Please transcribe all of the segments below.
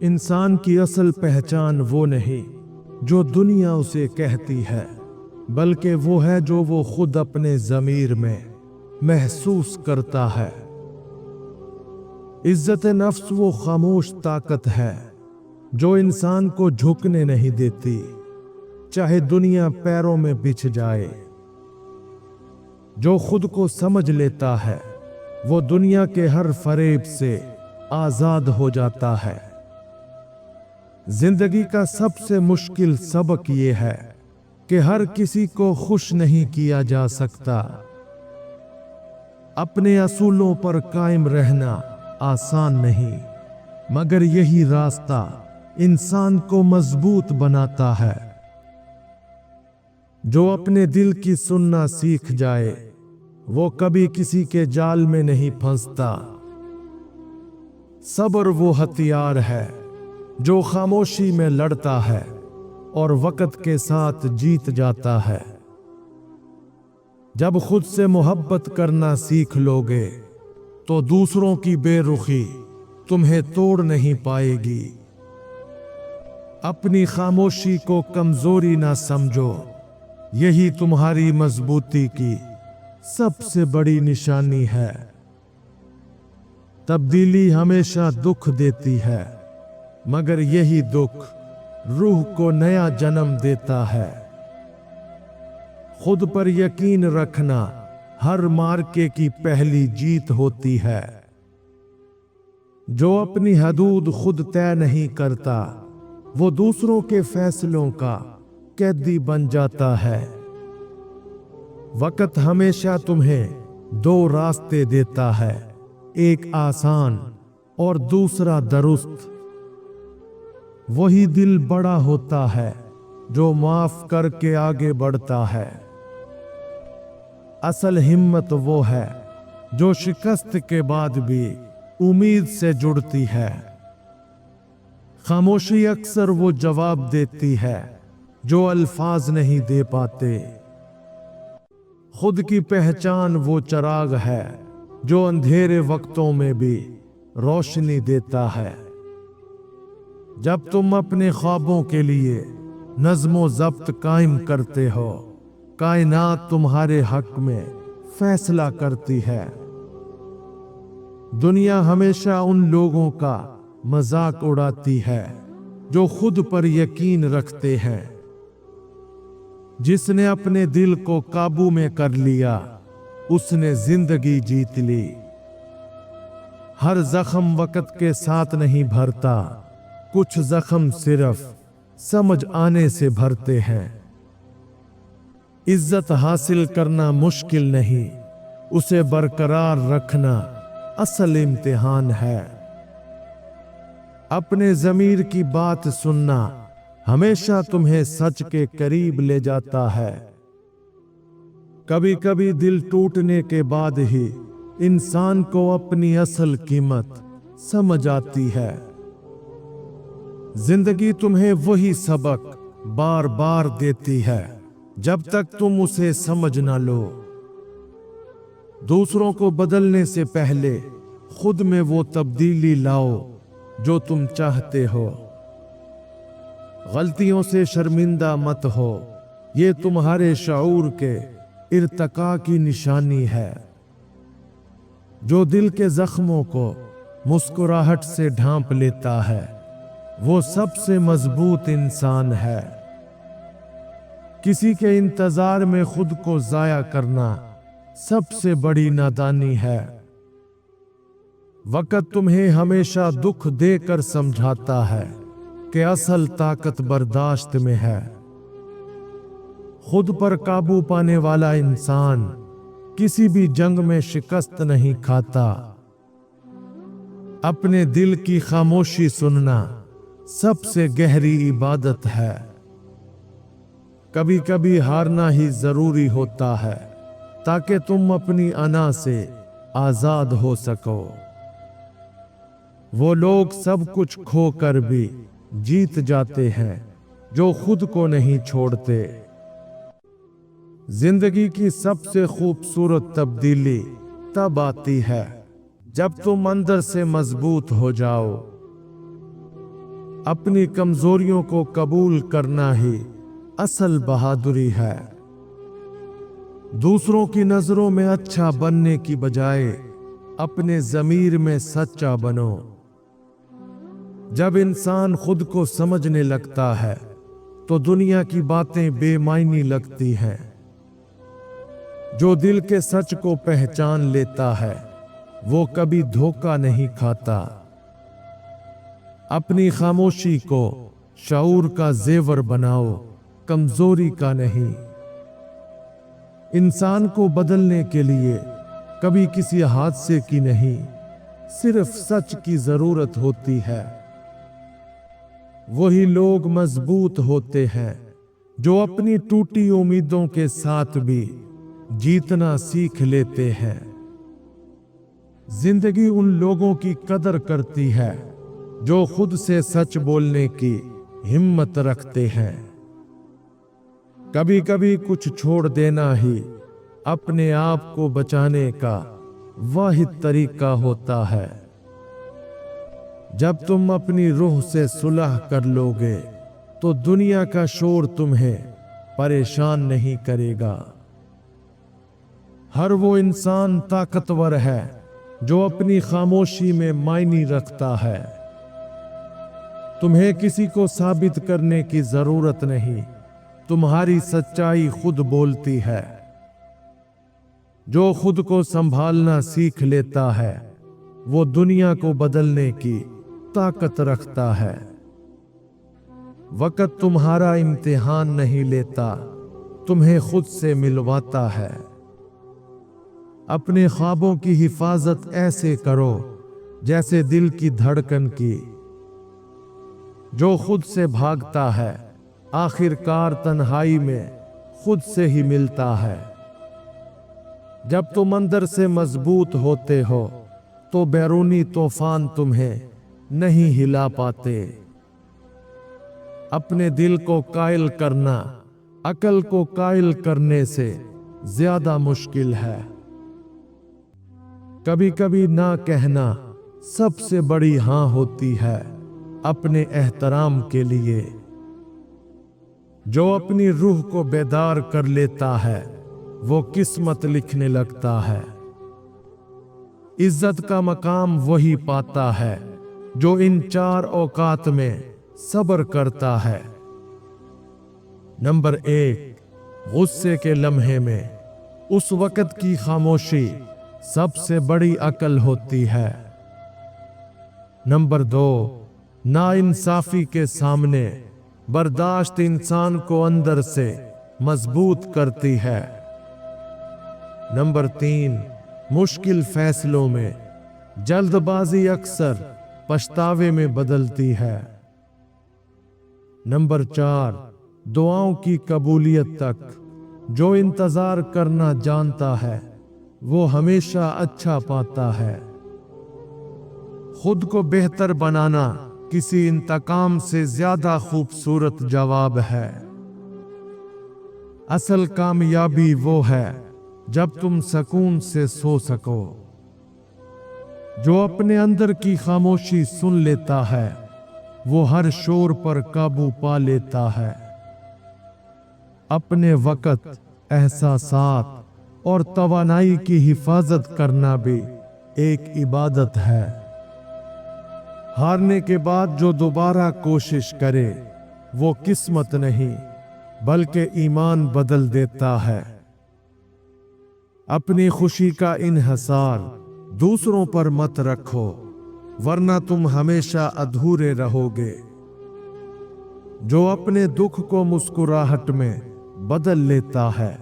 انسان کی اصل پہچان وہ نہیں جو دنیا اسے کہتی ہے، بلکہ وہ ہے جو وہ خود اپنے ضمیر میں محسوس کرتا ہے۔ عزت نفس وہ خاموش طاقت ہے جو انسان کو جھکنے نہیں دیتی، چاہے دنیا پیروں میں بچھ جائے۔ جو خود کو سمجھ لیتا ہے وہ دنیا کے ہر فریب سے آزاد ہو جاتا ہے۔ زندگی کا سب سے مشکل سبق یہ ہے کہ ہر کسی کو خوش نہیں کیا جا سکتا۔ اپنے اصولوں پر قائم رہنا آسان نہیں، مگر یہی راستہ انسان کو مضبوط بناتا ہے۔ جو اپنے دل کی سننا سیکھ جائے وہ کبھی کسی کے جال میں نہیں پھنستا۔ صبر وہ ہتھیار ہے جو خاموشی میں لڑتا ہے اور وقت کے ساتھ جیت جاتا ہے۔ جب خود سے محبت کرنا سیکھ لوگے تو دوسروں کی بے رخی تمہیں توڑ نہیں پائے گی۔ اپنی خاموشی کو کمزوری نہ سمجھو، یہی تمہاری مضبوطی کی سب سے بڑی نشانی ہے۔ تبدیلی ہمیشہ دکھ دیتی ہے، مگر یہی دکھ روح کو نیا جنم دیتا ہے۔ خود پر یقین رکھنا ہر مارکے کی پہلی جیت ہوتی ہے۔ جو اپنی حدود خود طے نہیں کرتا وہ دوسروں کے فیصلوں کا قیدی بن جاتا ہے۔ وقت ہمیشہ تمہیں دو راستے دیتا ہے، ایک آسان اور دوسرا درست۔ وہی دل بڑا ہوتا ہے جو معاف کر کے آگے بڑھتا ہے۔ اصل ہمت وہ ہے جو شکست کے بعد بھی امید سے جڑتی ہے۔ خاموشی اکثر وہ جواب دیتی ہے جو الفاظ نہیں دے پاتے۔ خود کی پہچان وہ چراغ ہے جو اندھیرے وقتوں میں بھی روشنی دیتا ہے۔ جب تم اپنے خوابوں کے لیے نظم و ضبط قائم کرتے ہو، کائنات تمہارے حق میں فیصلہ کرتی ہے۔ دنیا ہمیشہ ان لوگوں کا مذاق اڑاتی ہے جو خود پر یقین رکھتے ہیں۔ جس نے اپنے دل کو قابو میں کر لیا اس نے زندگی جیت لی۔ ہر زخم وقت کے ساتھ نہیں بھرتا، کچھ زخم صرف سمجھ آنے سے بھرتے ہیں۔ عزت حاصل کرنا مشکل نہیں، اسے برقرار رکھنا اصل امتحان ہے۔ اپنے ضمیر کی بات سننا ہمیشہ تمہیں سچ کے قریب لے جاتا ہے۔ کبھی کبھی دل ٹوٹنے کے بعد ہی انسان کو اپنی اصل قیمت سمجھ آتی ہے۔ زندگی تمہیں وہی سبق بار بار دیتی ہے جب تک تم اسے سمجھ نہ لو۔ دوسروں کو بدلنے سے پہلے خود میں وہ تبدیلی لاؤ جو تم چاہتے ہو۔ غلطیوں سے شرمندہ مت ہو، یہ تمہارے شعور کے ارتقاء کی نشانی ہے۔ جو دل کے زخموں کو مسکراہٹ سے ڈھانپ لیتا ہے وہ سب سے مضبوط انسان ہے۔ کسی کے انتظار میں خود کو ضائع کرنا سب سے بڑی نادانی ہے۔ وقت تمہیں ہمیشہ دکھ دے کر سمجھاتا ہے کہ اصل طاقت برداشت میں ہے۔ خود پر قابو پانے والا انسان کسی بھی جنگ میں شکست نہیں کھاتا۔ اپنے دل کی خاموشی سننا سب سے گہری عبادت ہے۔ کبھی کبھی ہارنا ہی ضروری ہوتا ہے تاکہ تم اپنی انا سے آزاد ہو سکو۔ وہ لوگ سب کچھ کھو کر بھی جیت جاتے ہیں جو خود کو نہیں چھوڑتے۔ زندگی کی سب سے خوبصورت تبدیلی تب آتی ہے جب تم اندر سے مضبوط ہو جاؤ۔ अपनी कमजोरियों को कबूल करना ही असल बहादुरी है। दूसरों की नजरों में अच्छा बनने की बजाय अपने ज़मीर में सच्चा बनो। जब इंसान खुद को समझने लगता है तो दुनिया की बातें बेमायनी लगती हैं। जो दिल के सच को पहचान लेता है वो कभी धोखा नहीं खाता। अपनी खामोशी को शऊर का जेवर बनाओ, कमजोरी का नहीं। इंसान को बदलने के लिए कभी किसी हादसे की नहीं, सिर्फ सच की जरूरत होती है। वही लोग मजबूत होते हैं जो अपनी टूटी उम्मीदों के साथ भी जीतना सीख लेते हैं। जिंदगी उन लोगों की कदर करती है जो खुद से सच बोलने की हिम्मत रखते हैं। कभी कभी कुछ छोड़ देना ही अपने आप को बचाने का वाहिद तरीका होता है। जब तुम अपनी रूह से सुलह कर लोगे तो दुनिया का शोर तुम्हें परेशान नहीं करेगा। हर वो इंसान ताकतवर है जो अपनी खामोशी में मायने रखता है। तुम्हें किसी को साबित करने की जरूरत नहीं, तुम्हारी सच्चाई खुद बोलती है। जो खुद को संभालना सीख लेता है वो दुनिया को बदलने की ताकत रखता है। वक्त तुम्हारा इम्तिहान नहीं लेता, तुम्हें खुद से मिलवाता है। अपने ख्वाबों की हिफाजत ऐसे करो जैसे दिल की धड़कन की। जो खुद से भागता है आखिरकार तन्हाई में खुद से ही मिलता है। जब तुम अंदर से मजबूत होते हो तो बैरूनी तूफान तुम्हें नहीं हिला पाते। अपने दिल को कायल करना अकल को कायल करने से ज्यादा मुश्किल है। कभी कभी ना कहना सबसे बड़ी हां होती है अपने एहतराम के लिए। जो अपनी रूह को बेदार कर लेता है वो किस्मत लिखने लगता है। इज्जत का मकाम वही पाता है जो इन चार औकात में सब्र करता है। नंबर 1, गुस्से के लम्हे में उस वक्त की खामोशी सबसे बड़ी अकल होती है। नंबर 2, नाइंसाफी के सामने बर्दाश्त इंसान को अंदर से मजबूत करती है। नंबर 3, मुश्किल फैसलों में जल्दबाजी अक्सर पछतावे में बदलती है। नंबर 4, दुआओं की कबूलियत तक जो इंतजार करना जानता है वो हमेशा अच्छा पाता है। खुद को बेहतर बनाना किसी इंतकाम से ज्यादा खूबसूरत जवाब है। असल कामयाबी वो है जब तुम सुकून से सो सको। जो अपने अंदर की खामोशी सुन लेता है वो हर शोर पर काबू पा लेता है। अपने वक्त, एहसासात और तवानाई की हिफाजत करना भी एक इबादत है। हारने के बाद जो दोबारा कोशिश करे वो किस्मत नहीं बल्कि ईमान बदल देता है। अपनी खुशी का इन्हिसार दूसरों पर मत रखो वरना तुम हमेशा अधूरे रहोगे। जो अपने दुख को मुस्कुराहट में बदल लेता है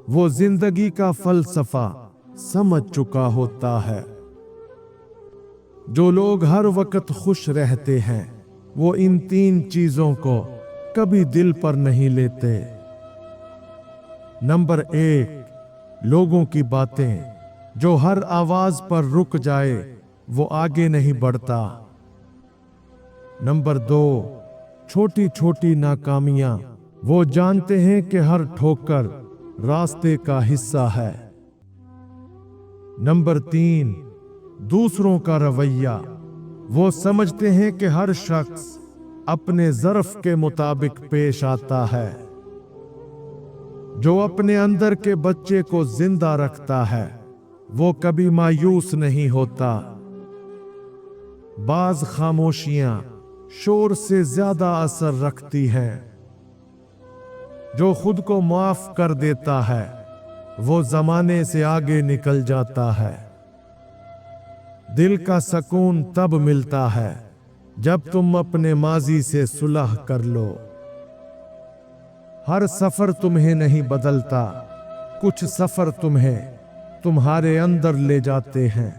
वो जिंदगी का फलसफा समझ चुका होता है। जो लोग हर वक्त खुश रहते हैं वो इन 3 चीजों को कभी दिल पर नहीं लेते। नंबर 1, लोगों की बातें। जो हर आवाज पर रुक जाए वो आगे नहीं बढ़ता। नंबर 2, छोटी छोटी नाकामियां। वो जानते हैं कि हर ठोकर रास्ते का हिस्सा है। नंबर 3, दूसरों का रवैया। वो समझते हैं कि हर शख्स अपने ज़र्फ के मुताबिक पेश आता है। जो अपने अंदर के बच्चे को जिंदा रखता है वो कभी मायूस नहीं होता। बाज खामोशियां शोर से ज्यादा असर रखती हैं। जो खुद को माफ कर देता है वो जमाने से आगे निकल जाता है। दिल का सुकून तब मिलता है जब तुम अपने माजी से सुलह कर लो। हर सफर तुम्हें नहीं बदलता, कुछ सफर तुम्हें तुम्हारे अंदर ले जाते हैं।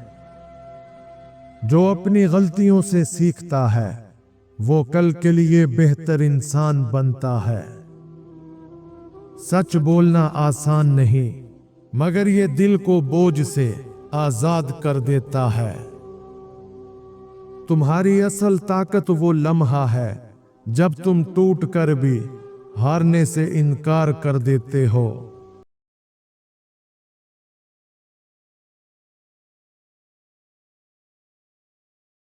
जो अपनी गलतियों से सीखता है वो कल के लिए बेहतर इंसान बनता है। सच बोलना आसान नहीं, मगर ये दिल को बोझ से आजाद कर देता है। तुम्हारी असल ताकत वो लम्हा है जब तुम टूट कर भी हारने से इनकार कर देते हो।